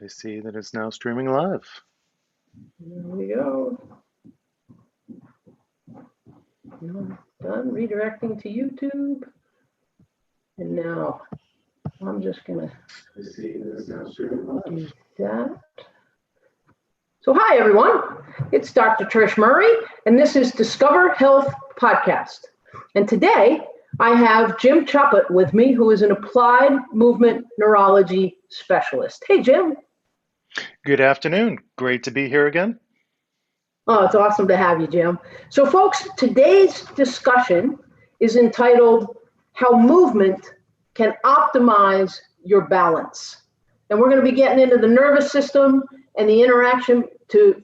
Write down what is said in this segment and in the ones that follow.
I see that it's now streaming live. There we go. Done. Redirecting to YouTube. And now I'm just going to do that. So hi, everyone. It's Dr. Trish Murray, and this is Discover Health Podcast. And today I have Jim Chaput with me, who is an applied movement neurology specialist. Hey, Jim. Good afternoon. Great to be here again. Oh, it's awesome to have you, Jim. So, folks, today's discussion is entitled How Movement Can Optimize Your Balance. And we're going to be getting into the nervous system and the interaction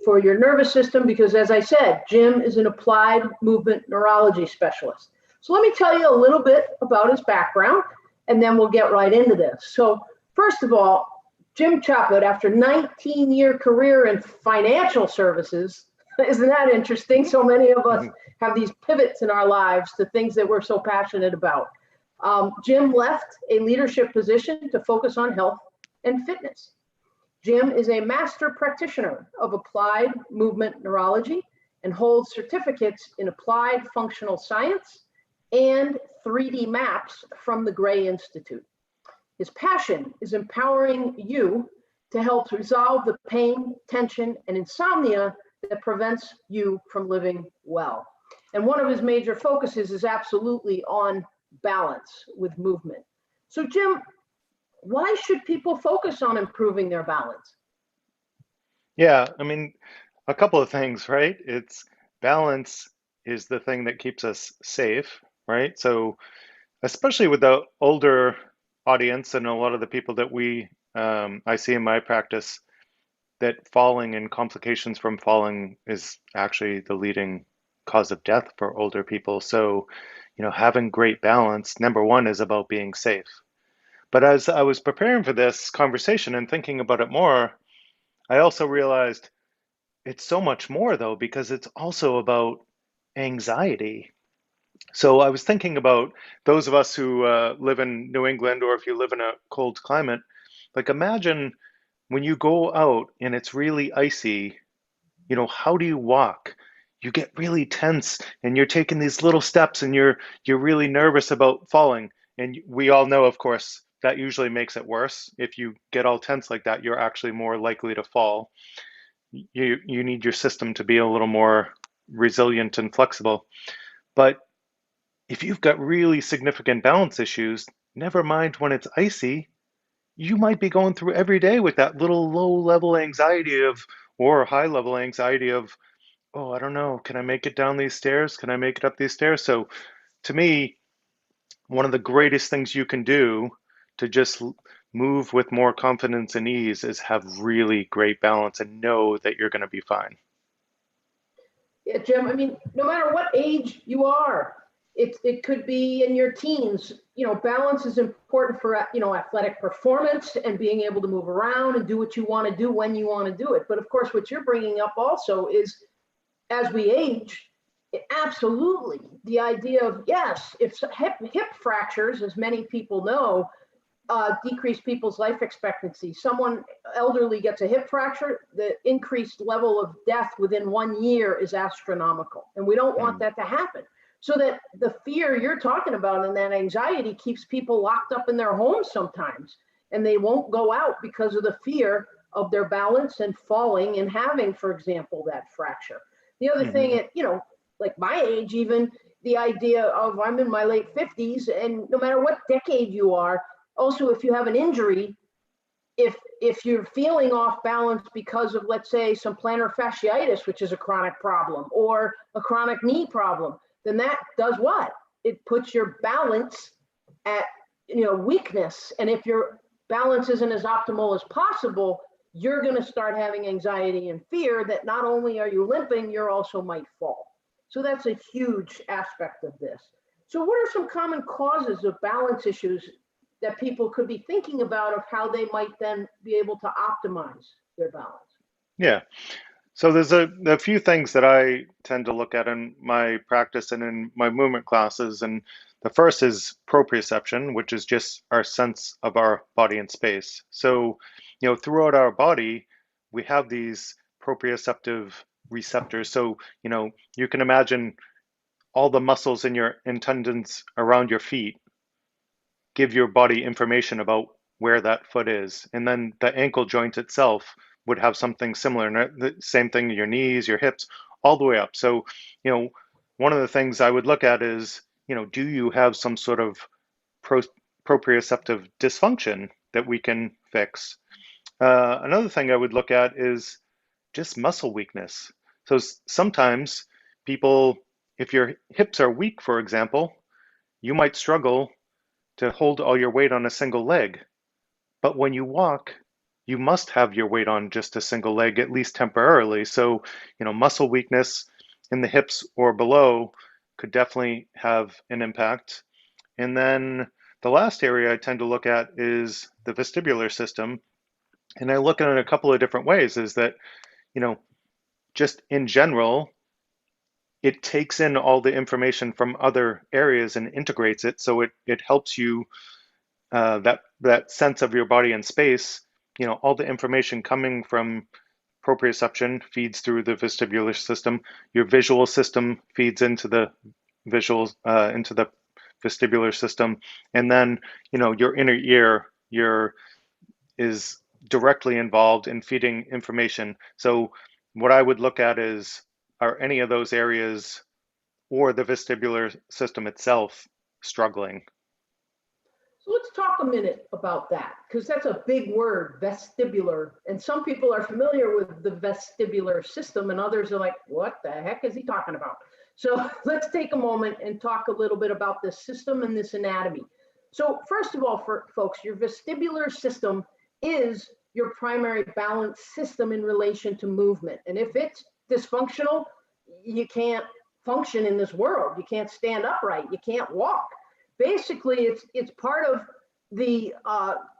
for your nervous system because, as I said, Jim is an applied movement neurology specialist. So let me tell you a little bit about his background, and then we'll get right into this. So first of all, Jim Chaput, after a 19-year career in financial services, isn't that interesting? So many of us have these pivots in our lives to things that we're so passionate about. Jim left a leadership position to focus on health and fitness. Jim is a master practitioner of applied movement neurology and holds certificates in applied functional science and 3D maps from the Gray Institute. His passion is empowering you to help resolve the pain, tension, and insomnia that prevents you from living well. And one of his major focuses is absolutely on balance with movement. So Jim, why should people focus on improving their balance? Yeah, I mean, a couple of things, right? It's balance is the thing that keeps us safe, right? So especially with the older audience and a lot of the people that I see in my practice, that falling and complications from falling is actually the leading cause of death for older people. So, having great balance, number one, is about being safe. But as I was preparing for this conversation and thinking about it more, I also realized it's so much more though, because it's also about anxiety. So I was thinking about those of us who live in New England, or if you live in a cold climate, like imagine when you go out and it's really icy, how do you walk? You get really tense and you're taking these little steps and you're really nervous about falling. And we all know, of course, that usually makes it worse. If you get all tense like that, you're actually more likely to fall. You need your system to be a little more resilient and flexible. But if you've got really significant balance issues, never mind when it's icy, you might be going through every day with that little low level anxiety or high level anxiety of, oh, I don't know, can I make it down these stairs? Can I make it up these stairs? So to me, one of the greatest things you can do to just move with more confidence and ease is have really great balance and know that you're going to be fine. Yeah, Jim, I mean, no matter what age you are, it could be in your teens, balance is important for, athletic performance and being able to move around and do what you want to do when you want to do it. But of course, what you're bringing up also is as we age, absolutely the idea of, yes, if hip fractures, as many people know, decrease people's life expectancy. Someone elderly gets a hip fracture, the increased level of death within 1 year is astronomical. And we don't want that to happen. So that the fear you're talking about and that anxiety keeps people locked up in their homes sometimes. And they won't go out because of the fear of their balance and falling and having, for example, that fracture. The other thing, like my age, even the idea of I'm in my late 50s, and no matter what decade you are, also, if you have an injury, if you're feeling off balance because of, let's say, some plantar fasciitis, which is a chronic problem, or a chronic knee problem, then that does what? It puts your balance at, weakness. And if your balance isn't as optimal as possible, you're going to start having anxiety and fear that not only are you limping, you also might fall. So that's a huge aspect of this. So what are some common causes of balance issues that people could be thinking about of how they might then be able to optimize their balance? Yeah. So there's a few things that I tend to look at in my practice and in my movement classes. And The first is proprioception, which is just our sense of our body in space. So, throughout our body, we have these proprioceptive receptors. So, you can imagine all the muscles in your and tendons around your feet give your body information about where that foot is. And then the ankle joint itself would have something similar. And the same thing, your knees, your hips, all the way up. So, you know, one of the things I would look at is, do you have some sort of pro proprioceptive dysfunction that we can fix? Another thing I would look at is just muscle weakness. So sometimes people, if your hips are weak, for example, you might struggle to hold all your weight on a single leg. But when you walk, you must have your weight on just a single leg, at least temporarily. So, muscle weakness in the hips or below could definitely have an impact. And then the last area I tend to look at is the vestibular system. And I look at it a couple of different ways, is that, you know, just in general, it takes in all the information from other areas and integrates it. So it helps you that sense of your body in space, all the information coming from proprioception feeds through the vestibular system. Your visual system feeds into the vestibular system, and then your inner ear your is directly involved in feeding information. So what I would look at is, are any of those areas or the vestibular system itself struggling? So let's talk a minute about that, because that's a big word, vestibular. And some people are familiar with the vestibular system, and others are like, what the heck is he talking about? So let's take a moment and talk a little bit about this system and this anatomy. So first of all, for folks, your vestibular system is your primary balance system in relation to movement. And if it's dysfunctional, you can't function in this world. You can't stand upright. You can't walk. Basically, it's part of the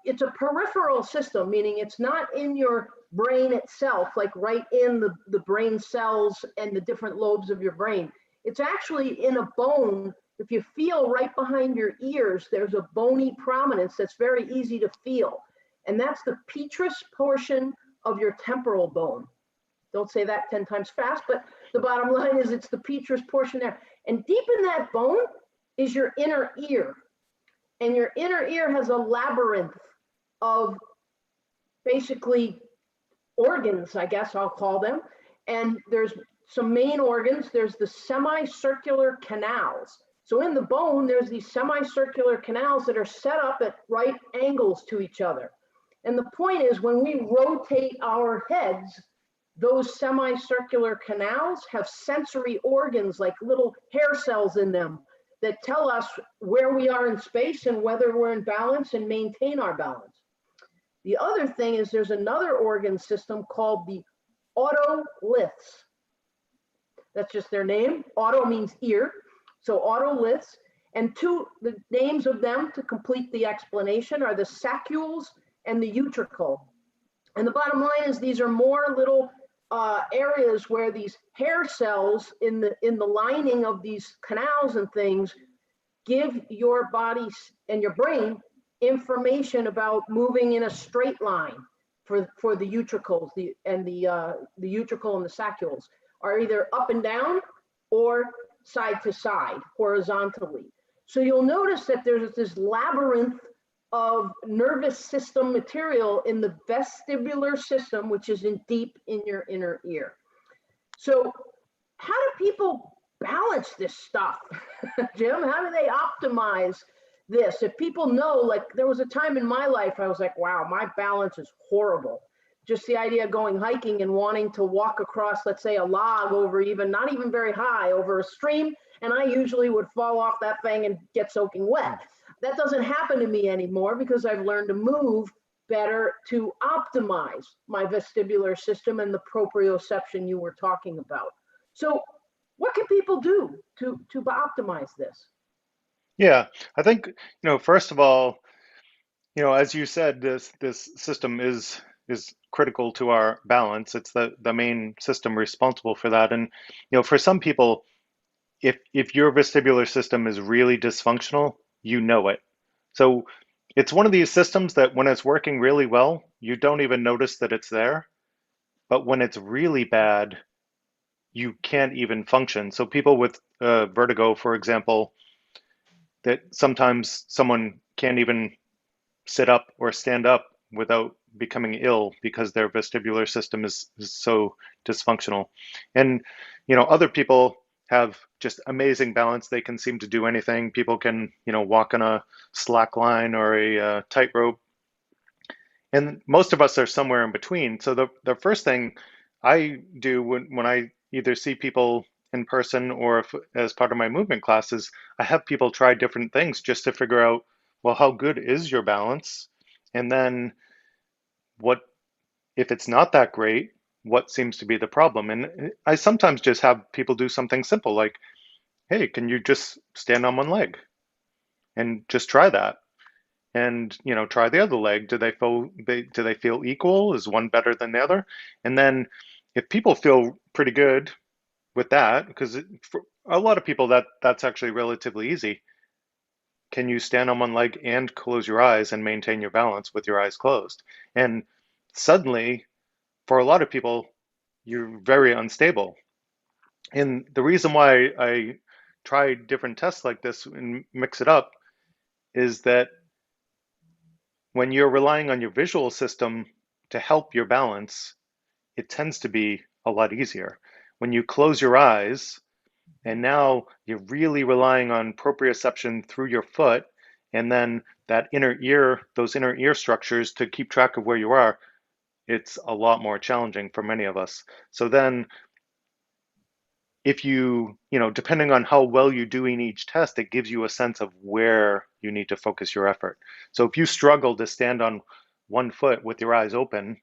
it's a peripheral system, meaning it's not in your brain itself, like right in the brain cells and the different lobes of your brain. It's actually in a bone. If you feel right behind your ears, there's a bony prominence that's very easy to feel. And that's the petrous portion of your temporal bone. Don't say that 10 times fast, but the bottom line is it's the petrous portion there. And deep in that bone is your inner ear. And your inner ear has a labyrinth of basically organs, I guess I'll call them. And there's some main organs. There's the semicircular canals. So in the bone, there's these semicircular canals that are set up at right angles to each other. And the point is, when we rotate our heads, those semicircular canals have sensory organs like little hair cells in them that tell us where we are in space and whether we're in balance and maintain our balance. The other thing is there's another organ system called the otoliths. That's just their name. Auto means ear. So otoliths. And the names of them to complete the explanation are the saccules and the utricle. And the bottom line is these are more little areas where these hair cells in the lining of these canals and things give your body and your brain information about moving in a straight line for the utricles, the utricle and the saccules are either up and down or side to side horizontally. So you'll notice that there's this labyrinth of nervous system material in the vestibular system, which is deep in your inner ear. So how do people balance this stuff? Jim, how do they optimize this? If people know, like there was a time in my life, I was like, wow, my balance is horrible. Just the idea of going hiking and wanting to walk across, let's say, a log over not even very high, over a stream, and I usually would fall off that thing and get soaking wet. That doesn't happen to me anymore because I've learned to move better to optimize my vestibular system and the proprioception you were talking about. So what can people do to optimize this? Yeah, I think, first of all, as you said, this system is critical to our balance. It's the main system responsible for that. And, for some people, if your vestibular system is really dysfunctional, you know it. So it's one of these systems that when it's working really well, you don't even notice that it's there. But when it's really bad, you can't even function. So people with vertigo, for example, that sometimes someone can't even sit up or stand up without becoming ill because their vestibular system is so dysfunctional. And, other people have just amazing balance. They can seem to do anything. People can, walk on a slack line or a tightrope. And most of us are somewhere in between. So the first thing I do when I either see people in person or if, as part of my movement classes, I have people try different things just to figure out, well, how good is your balance? And then what, if it's not that great, what seems to be the problem? And I sometimes just have people do something simple like, hey, can you just stand on one leg and just try that? And try the other leg. Do they feel equal? Is one better than the other? And then if people feel pretty good with that, because for a lot of people that's actually relatively easy. Can you stand on one leg and close your eyes and maintain your balance with your eyes closed? And suddenly, for a lot of people, you're very unstable. And the reason why I try different tests like this and mix it up is that when you're relying on your visual system to help your balance, it tends to be a lot easier. When you close your eyes and now you're really relying on proprioception through your foot and then that inner ear, those inner ear structures to keep track of where you are, it's a lot more challenging for many of us. So then if depending on how well you do in each test, it gives you a sense of where you need to focus your effort. So if you struggle to stand on one foot with your eyes open,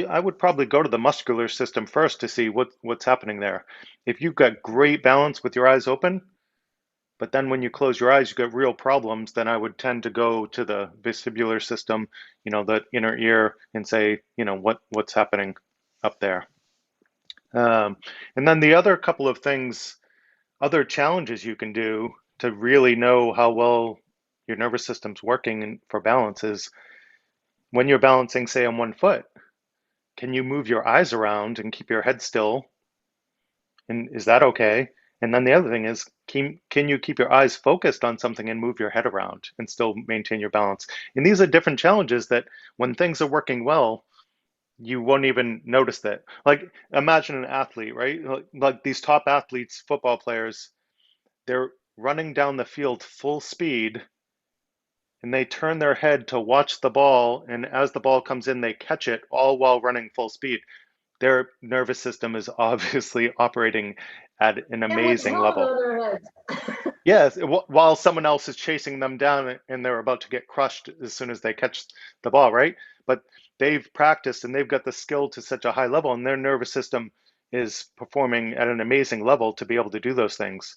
I would probably go to the muscular system first to see what's happening there. If you've got great balance with your eyes open, but then when you close your eyes, you get real problems, then I would tend to go to the vestibular system, the inner ear, and say, what's happening up there. Um, and then the other couple of things, other challenges you can do to really know how well your nervous system's working for balance is when you're balancing, say, on one foot, can you move your eyes around and keep your head still? And is that okay? And then the other thing is, can you keep your eyes focused on something and move your head around and still maintain your balance? And these are different challenges that when things are working well, you won't even notice that. Like imagine an athlete, right? Like these top athletes, football players, they're running down the field full speed and they turn their head to watch the ball. And as the ball comes in, they catch it all while running full speed. Their nervous system is obviously operating at an And with amazing helmet level. on their heads. Yes, while someone else is chasing them down and they're about to get crushed as soon as they catch the ball, right? But they've practiced and they've got the skill to such a high level, and their nervous system is performing at an amazing level to be able to do those things.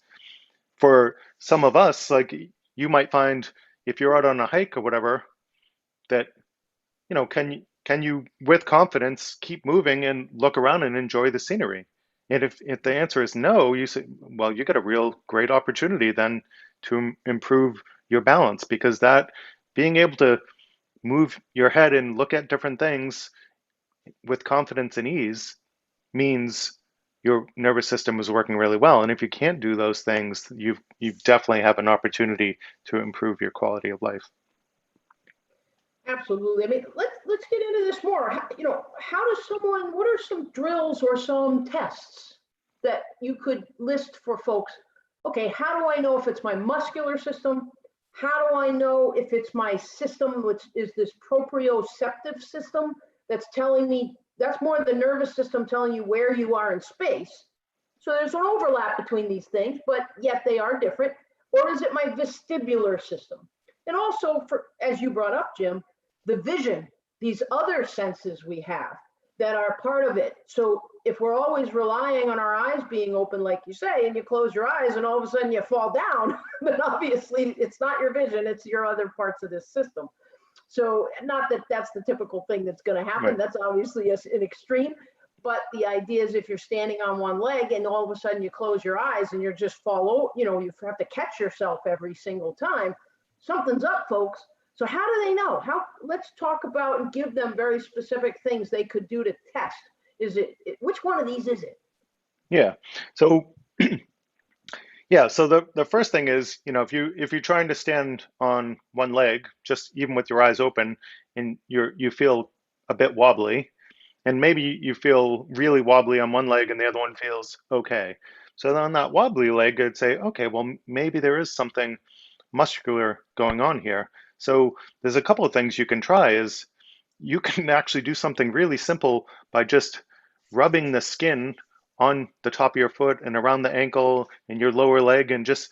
For some of us, like you might find if you're out on a hike or whatever, that can you with confidence keep moving and look around and enjoy the scenery? And if the answer is no, you say, well, you got a real great opportunity then to improve your balance because that being able to move your head and look at different things with confidence and ease means your nervous system is working really well. And if you can't do those things, you definitely have an opportunity to improve your quality of life. Absolutely. I mean, let's get into this more. How does someone? What are some drills or some tests that you could list for folks? Okay, how do I know if it's my muscular system? How do I know if it's my system, which is this proprioceptive system that's telling me that's more the nervous system telling you where you are in space. So there's an overlap between these things, but yet they are different. Or is it my vestibular system? And also, for as you brought up, Jim, the vision, these other senses we have that are part of it. So if we're always relying on our eyes being open, like you say, and you close your eyes and all of a sudden you fall down, then obviously it's not your vision, it's your other parts of this system. So not that that's the typical thing that's going to happen. Right. That's obviously an extreme. But the idea is if you're standing on one leg and all of a sudden you close your eyes and you're just follow, you have to catch yourself every single time. Something's up, folks. So how do they know? Let's talk about and give them very specific things they could do to test. Which one of these is it? Yeah. So yeah, so the first thing is, if you're trying to stand on one leg, just even with your eyes open, and you feel a bit wobbly, and maybe you feel really wobbly on one leg and the other one feels okay. So then on that wobbly leg, I'd say, okay, well, maybe there is something muscular going on here. So there's a couple of things you can try is you can actually do something really simple by just rubbing the skin on the top of your foot and around the ankle and your lower leg and just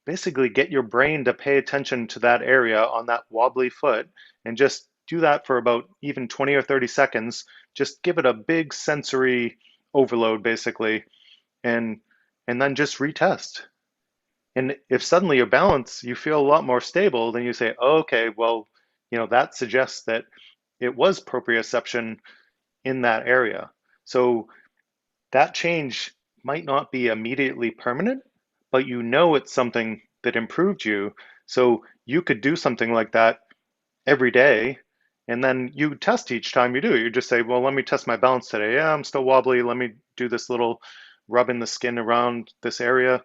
basically get your brain to pay attention to that area on that wobbly foot and just do that for about even 20 or 30 seconds. Just give it a big sensory overload basically and then just retest. And if suddenly your balance, you feel a lot more stable, then you say, oh, okay, well, that suggests that it was proprioception in that area. So that change might not be immediately permanent, but it's something that improved you. So you could do something like that every day. And then you test each time you do it. You just say, well, let me test my balance today. Yeah, I'm still wobbly. Let me do this little rubbing the skin around this area,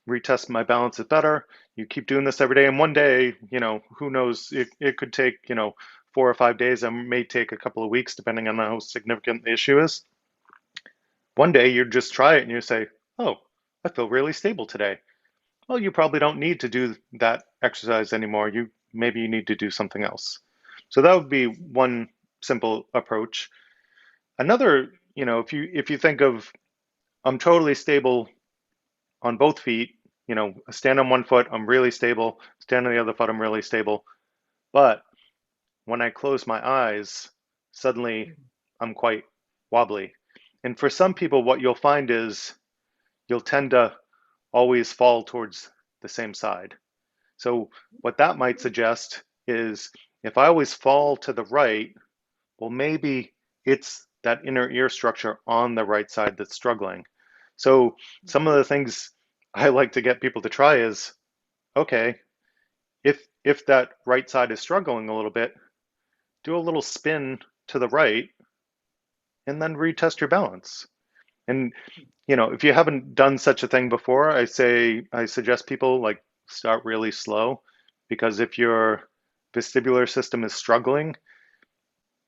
retest my balance is better. You keep doing this every day. And one day, who knows, it could take, 4 or 5 days. It may take a couple of weeks, depending on how significant the issue is. One day you just try it and you say, oh, I feel really stable today. Well, you probably don't need to do that exercise anymore. Maybe you need to do something else. So that would be one simple approach. Another, if you think of I'm totally stable on both feet, I stand on one foot, I'm really stable. Stand on the other foot, I'm really stable. But when I close my eyes, suddenly I'm quite wobbly. And for some people, what you'll find is you'll tend to always fall towards the same side. So what that might suggest is if I always fall to the right, well, maybe it's that inner ear structure on the right side that's struggling. So some of the things I like to get people to try is, okay, if that right side is struggling a little bit, do a little spin to the right and then retest your balance. And if you haven't done such a thing before, I suggest people like start really slow because if your vestibular system is struggling,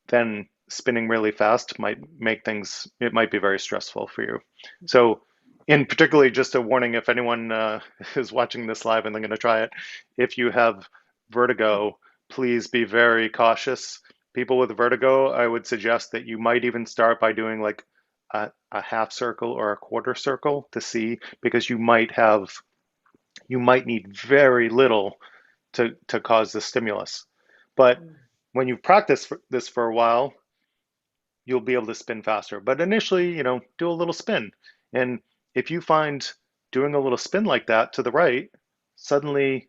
then spinning really fast might it might be very stressful for you. So, in particularly, just a warning if anyone is watching this live and they're going to try it, if you have vertigo, please be very cautious. People with vertigo, I would suggest that you might even start by doing like a half circle or a quarter circle to see, because you might need very little to cause the stimulus. But when you've practiced this for a while, you'll be able to spin faster. But initially, do a little spin. And if you find doing a little spin like that to the right, suddenly,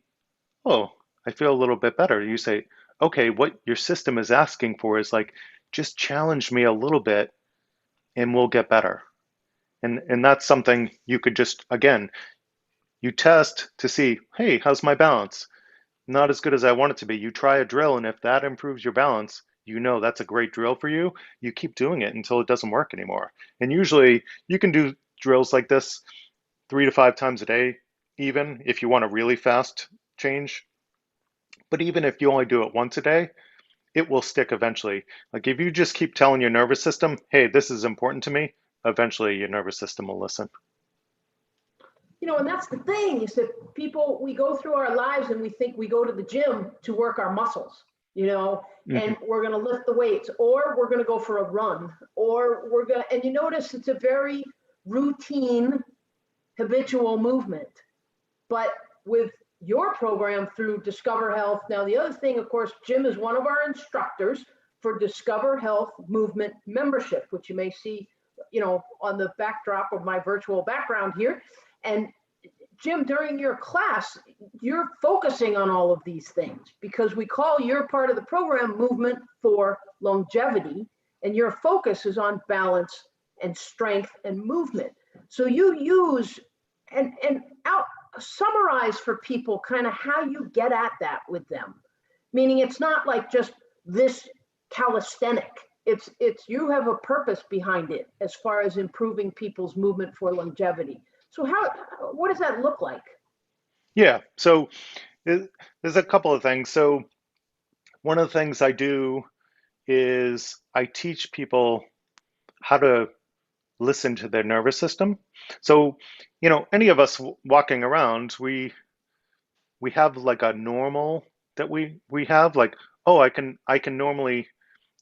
oh, I feel a little bit better. You say, okay, what your system is asking for is like, just challenge me a little bit and we'll get better. And that's something you could just, again, you test to see, hey, how's my balance? Not as good as I want it to be. You try a drill, and if that improves your balance, that's a great drill for you. You keep doing it until it doesn't work anymore. And usually you can do drills like this 3 to 5 times a day, even if you want a really fast change. But even if you only do it once a day, it will stick eventually. Like if you just keep telling your nervous system, hey, this is important to me, eventually your nervous system will listen. And that's the thing is that we go through our lives and we think we go to the gym to work our muscles, and we're going to lift the weights, or we're going to go for a run, or and you notice it's a very routine, habitual movement. But with your program through Discover Health, now the other thing, of course, Jim is one of our instructors for Discover Health Movement membership, which you may see, on the backdrop of my virtual background here. And Jim, during your class, you're focusing on all of these things because we call your part of the program Movement for Longevity, and your focus is on balance and strength and movement. So you use and out summarize for people kind of how you get at that with them. Meaning it's not like just this calisthenic. It's you have a purpose behind it as far as improving people's movement for longevity. So what does that look like? Yeah. So there's a couple of things. So one of the things I do is I teach people how to listen to their nervous system. So, any of us walking around, we have like a normal that we have like, oh, I can normally,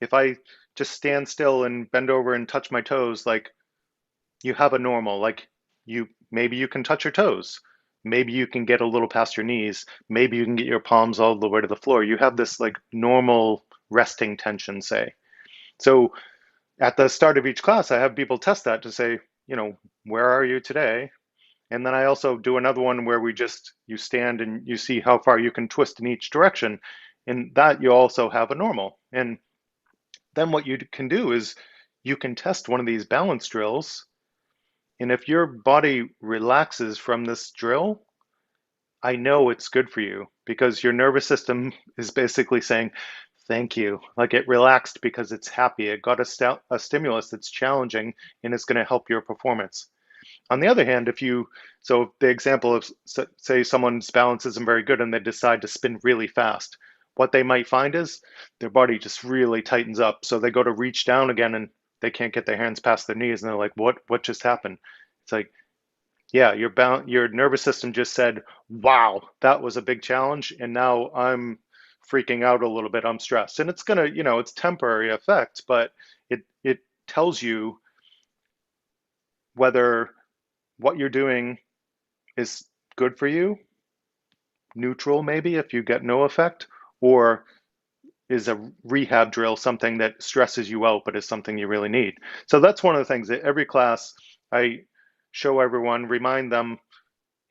if I just stand still and bend over and touch my toes, like you have a normal, like maybe you can touch your toes. Maybe you can get a little past your knees. Maybe you can get your palms all the way to the floor. You have this like normal resting tension, say. So at the start of each class, I have people test that to say, where are you today? And then I also do another one where you stand and you see how far you can twist in each direction. And that you also have a normal. And then what you can do is you can test one of these balance drills. And if your body relaxes from this drill, I know it's good for you because your nervous system is basically saying, thank you. Like it relaxed because it's happy. It got a stimulus that's challenging and it's going to help your performance. On the other hand, so the example of, say, someone's balance isn't very good and they decide to spin really fast, what they might find is their body just really tightens up. So they go to reach down again and they can't get their hands past their knees and they're like, what just happened? It's like, yeah, your nervous system just said, wow, that was a big challenge. And now I'm freaking out a little bit. I'm stressed. And it's gonna, it's temporary effect, but it tells you whether what you're doing is good for you, neutral maybe if you get no effect, or is a rehab drill something that stresses you out but is something you really need. So that's one of the things that every class I show everyone, remind them,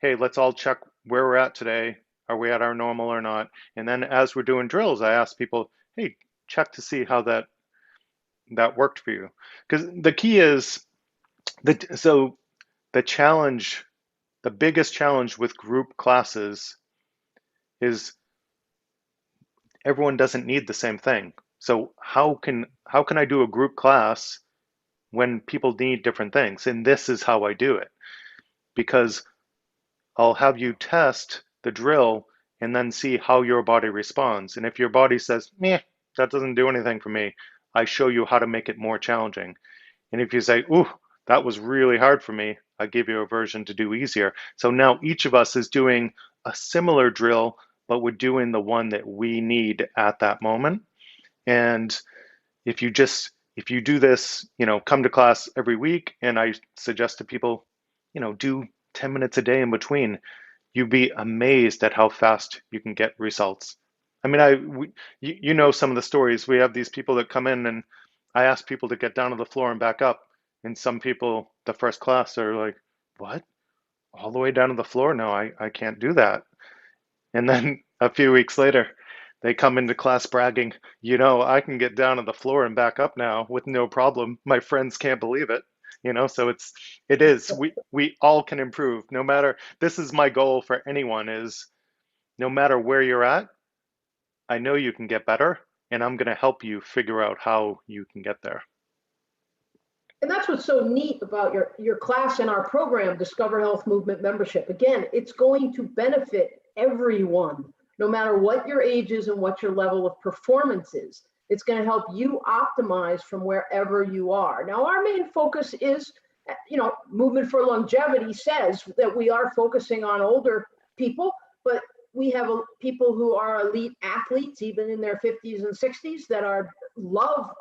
hey, let's all check where we're at today. Are we at our normal or not? And then as we're doing drills, I ask people, hey, check to see how that worked for you. Because the key is so the challenge, the biggest challenge with group classes is everyone doesn't need the same thing. So how can I do a group class when people need different things? And this is how I do it because I'll have you test the drill and then see how your body responds. And if your body says, meh, that doesn't do anything for me, I show you how to make it more challenging. And if you say, ooh, that was really hard for me, I give you a version to do easier. So now each of us is doing a similar drill, but we're doing the one that we need at that moment. And if you do this, come to class every week, and I suggest to people, do 10 minutes a day in between, you'd be amazed at how fast you can get results. I mean, you know some of the stories. We have these people that come in, and I ask people to get down to the floor and back up, and some people, the first class, are like, "What? All the way down to the floor? No, I can't do that." And then a few weeks later, they come into class bragging, I can get down to the floor and back up now with no problem. My friends can't believe it. So it is. We all can improve. No matter, this is my goal for anyone is no matter where you're at, I know you can get better, and I'm going to help you figure out how you can get there. And that's what's so neat about your class and our program, Discover Health Movement Membership. Again, it's going to benefit everyone, no matter what your age is and what your level of performance is. It's going to help you optimize from wherever you are. Now, our main focus is, Movement for Longevity says that we are focusing on older people, but we have people who are elite athletes, even in their 50s and 60s, that love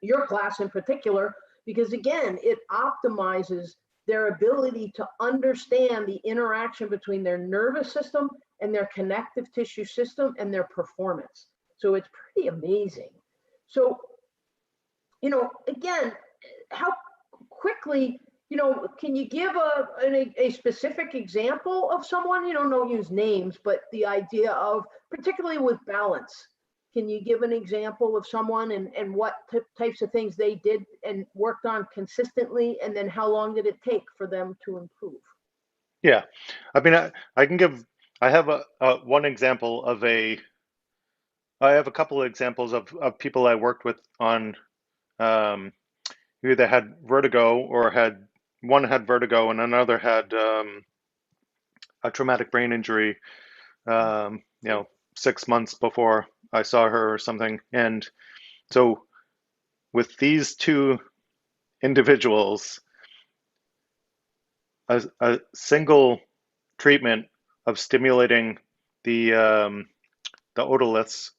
your class in particular, because again, it optimizes their ability to understand the interaction between their nervous system and their connective tissue system and their performance. So it's pretty amazing. So, again, how quickly, can you give a specific example of someone, don't use names, but the idea of, particularly with balance, Can you give an example of someone and what types of things they did and worked on consistently, and then how long did it take for them to improve? Yeah. I mean, I can give, I have one example of I have a couple of examples of people I worked with on um, who either had vertigo or one had vertigo and another had a traumatic brain injury, you know, 6 months before I saw her or something. And so with these two individuals, a single treatment of stimulating the otoliths,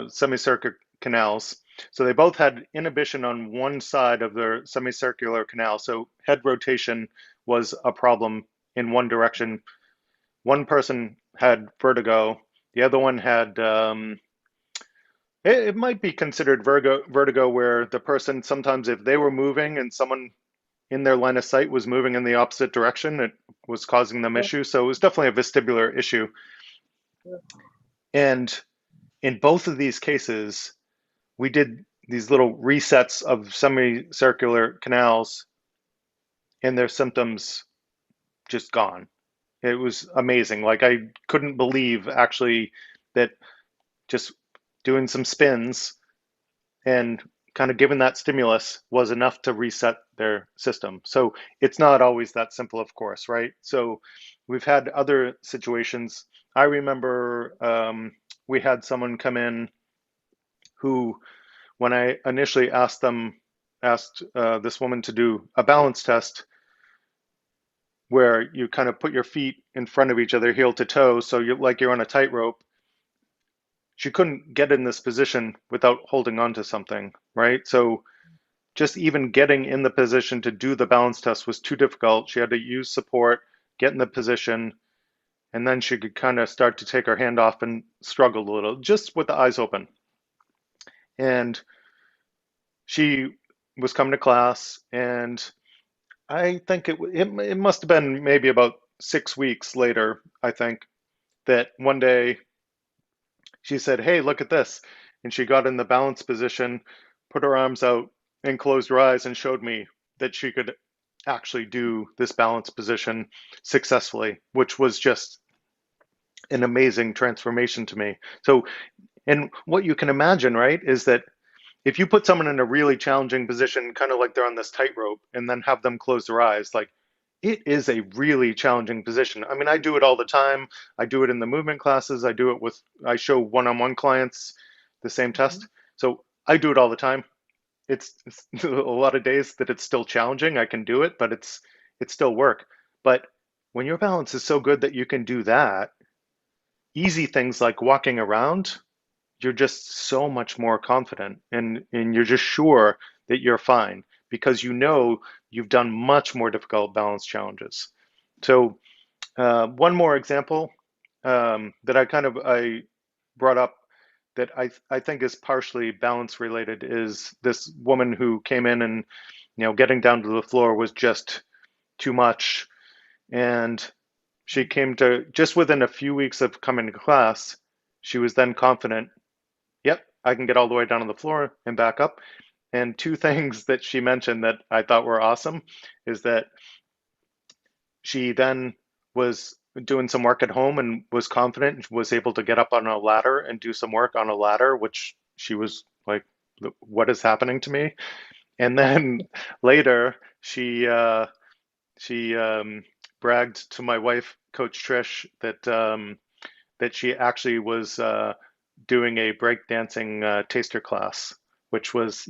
semicircular canals. So they both had inhibition on one side of their semicircular canal. So head rotation was a problem in one direction. One person had vertigo. The other one had it might be considered vertigo where the person sometimes if they were moving and someone in their line of sight was moving in the opposite direction, it was causing them Yeah, issues. So it was definitely a vestibular issue. yeah, And in both of these cases, we did these little resets of semicircular canals and their symptoms just gone. It was amazing. Like I couldn't believe actually that just doing some spins and kind of given that stimulus was enough to reset their system. So it's not always that simple, of course, right? So we've had other situations. I remember we had someone come in who, when I initially asked this woman to do a balance test where you kind of put your feet in front of each other, heel to toe, so you're like you're on a tightrope. She couldn't get in this position without holding on to something, right? So just even getting in the position to do the balance test was too difficult. She had to use support, get in the position, and then she could kind of start to take her hand off and struggled a little, just with the eyes open. And she was coming to class, and I think it must have been maybe about 6 weeks later, I think, that one day she said, "Hey, look at this." And she got in the balance position, put her arms out, and closed her eyes and showed me that she could actually do this balance position successfully, which was just an amazing transformation to me. So, and what you can imagine, right, is that if you put someone in a really challenging position, kind of like they're on this tightrope, and then have them close their eyes, like it is a really challenging position. I mean, I do it all the time. I do it in the movement classes. I show one-on-one clients the same mhm. test. So I do it all the time. It's a lot of days that it's still challenging. I can do it, but it's still work. But when your balance is so good that you can do that, easy things like walking around, you're just so much more confident and you're just sure that you're fine because you know you've done much more difficult balance challenges. So one more example that I brought up that I think is partially balance related is this woman who came in and getting down to the floor was just too much, and she came to just within a few weeks of coming to class, she was then confident. Yep, I can get all the way down on the floor and back up. And two things that she mentioned that I thought were awesome is that she then was doing some work at home and was confident and was able to get up on a ladder and do some work on a ladder, which she was like, what is happening to me? And then later she bragged to my wife, Coach Trish, that she actually was doing a breakdancing taster class, which was,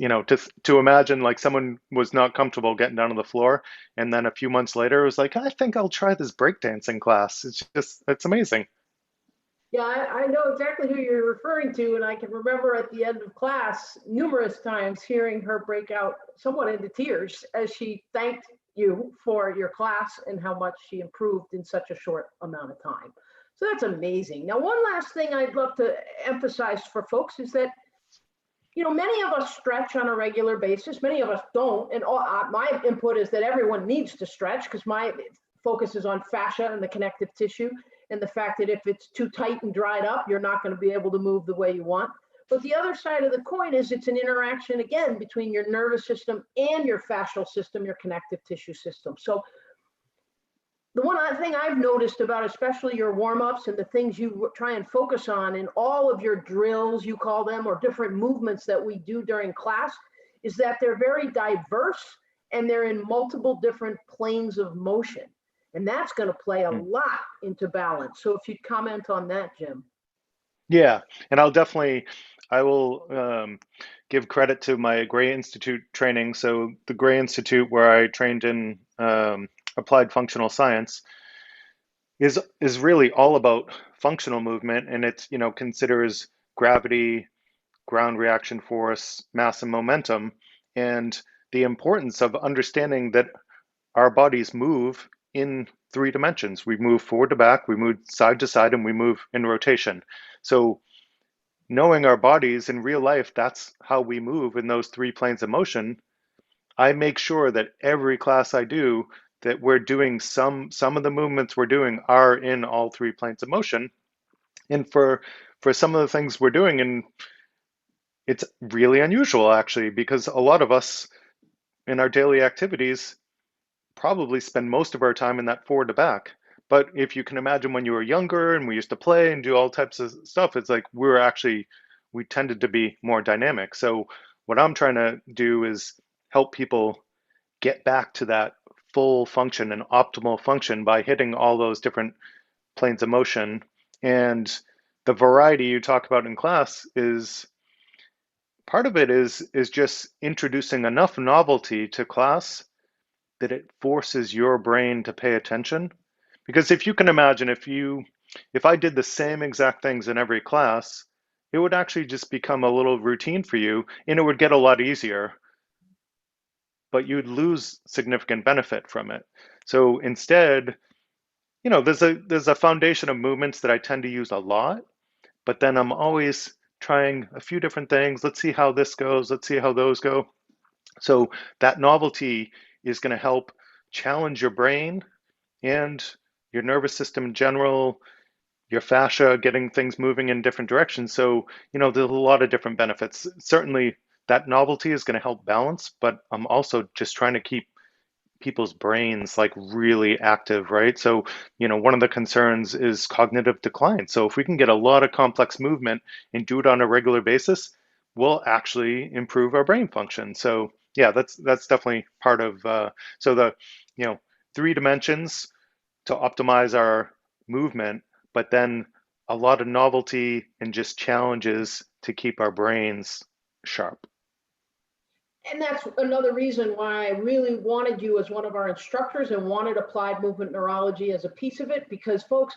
to imagine like someone was not comfortable getting down on the floor, and then a few months later, it was like, I think I'll try this breakdancing class. It's amazing. Yeah, I know exactly who you're referring to, and I can remember at the end of class numerous times hearing her break out somewhat into tears as she thanked you for your class and how much she improved in such a short amount of time. So that's amazing. Now, one last thing I'd love to emphasize for folks is that many of us stretch on a regular basis. Many of us don't. And my input is that everyone needs to stretch because my focus is on fascia and the connective tissue. and the fact that if it's too tight and dried up, you're not going to be able to move the way you want. But the other side of the coin is it's an interaction, again, between your nervous system and your fascial system, your connective tissue system. So the one thing I've noticed about especially your warm-ups and the things you try and focus on in all of your drills, you call them, or different movements that we do during class, is that they're very diverse and they're in multiple different planes of motion. And that's going to play a lot into balance. So if you'd comment on that, Jim. Yeah, and I will give credit to my Gray Institute training. So the Gray Institute, where I trained in applied functional science, is really all about functional movement, and it's, considers gravity, ground reaction force, mass, and momentum, and the importance of understanding that our bodies move in three dimensions. We move forward to back, we move side to side, and we move in rotation. So knowing our bodies in real life, that's how we move in those three planes of motion. I make sure that every class I do, that we're doing some of the movements we're doing are in all three planes of motion. And for some of the things we're doing, and it's really unusual actually, because a lot of us in our daily activities probably spend most of our time in that forward to back. But if you can imagine when you were younger and we used to play and do all types of stuff, it's like we tended to be more dynamic. So what I'm trying to do is help people get back to that full function and optimal function by hitting all those different planes of motion. And the variety you talk about in class is part of it is just introducing enough novelty to class that it forces your brain to pay attention. Because if you can imagine, if I did the same exact things in every class, it would actually just become a little routine for you and it would get a lot easier, but you'd lose significant benefit from it. So instead, there's a foundation of movements that I tend to use a lot, but then I'm always trying a few different things. Let's see how this goes. Let's see how those go. So that novelty is going to help challenge your brain and your nervous system in general, your fascia, getting things moving in different directions. So, there's a lot of different benefits. Certainly, that novelty is going to help balance, but I'm also just trying to keep people's brains like really active, right? So, one of the concerns is cognitive decline. So, if we can get a lot of complex movement and do it on a regular basis, we'll actually improve our brain function. So, yeah, that's definitely part of so the you know three dimensions to optimize our movement, but then a lot of novelty and just challenges to keep our brains sharp. And that's another reason why I really wanted you as one of our instructors and wanted applied movement neurology as a piece of it, because folks,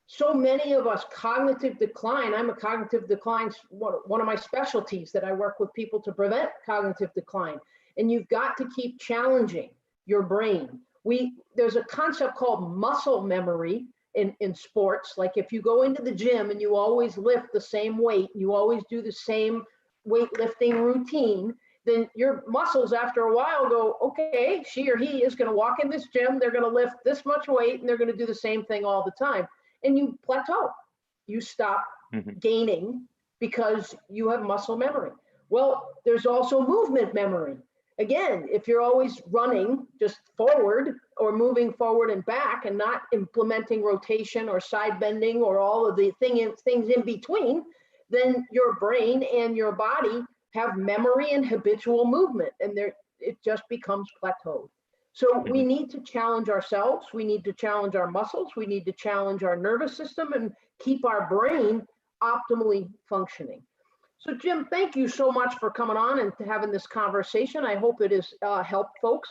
so many of us cognitive decline. I'm a cognitive decline, one of my specialties that I work with people to prevent cognitive decline. And you've got to keep challenging your brain. There's a concept called muscle memory in sports. Like if you go into the gym and you always lift the same weight, you always do the same weightlifting routine, then your muscles after a while go, okay, she or he is going to walk in this gym, they're going to lift this much weight, and they're going to do the same thing all the time. And you plateau. You stop gaining because you have muscle memory. Well, there's also movement memory. Again, if you're always running just forward or moving forward and back and not implementing rotation or side bending or all of the things in between, then your brain and your body have memory and habitual movement, and it just becomes plateaued. So we need to challenge ourselves. We need to challenge our muscles. We need to challenge our nervous system and keep our brain optimally functioning. So Jim, thank you so much for coming on and having this conversation. I hope it has helped folks.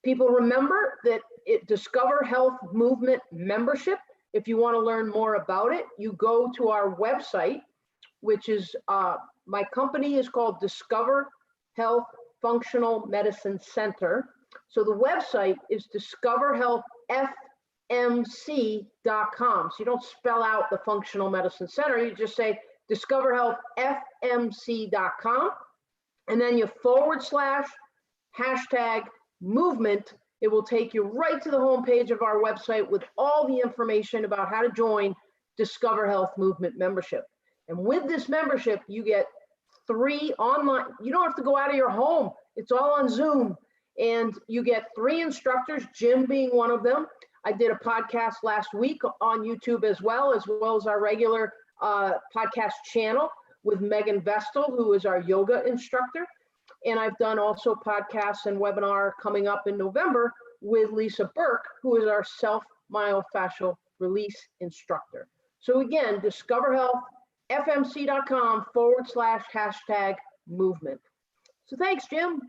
People, remember that Discover Health Movement membership, if you want to learn more about it, you go to our website, which is my company is called Discover Health Functional Medicine Center. So the website is discoverhealthfmc.com. So you don't spell out the Functional Medicine Center, you just say discoverhealthfmc.com, and then you /# movement It will take you right to the homepage of our website with all the information about how to join Discover Health Movement membership. And with this membership, you get 3 online, you don't have to go out of your home. It's all on Zoom. And you get 3 instructors, Jim being one of them. I did a podcast last week on YouTube as well as our regular podcast channel with Megan Vestal, who is our yoga instructor. And I've done also podcasts and webinar coming up in November with Lisa Burke, who is our self-myofascial release instructor. So again, discoverhealthfmc.com/movement. So thanks, Jim.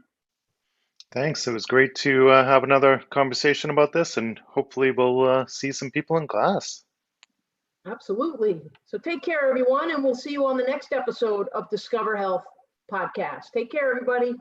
Thanks. It was great to have another conversation about this, and hopefully we'll see some people in class. Absolutely. So take care, everyone, and we'll see you on the next episode of Discover Health Podcast. Take care, everybody.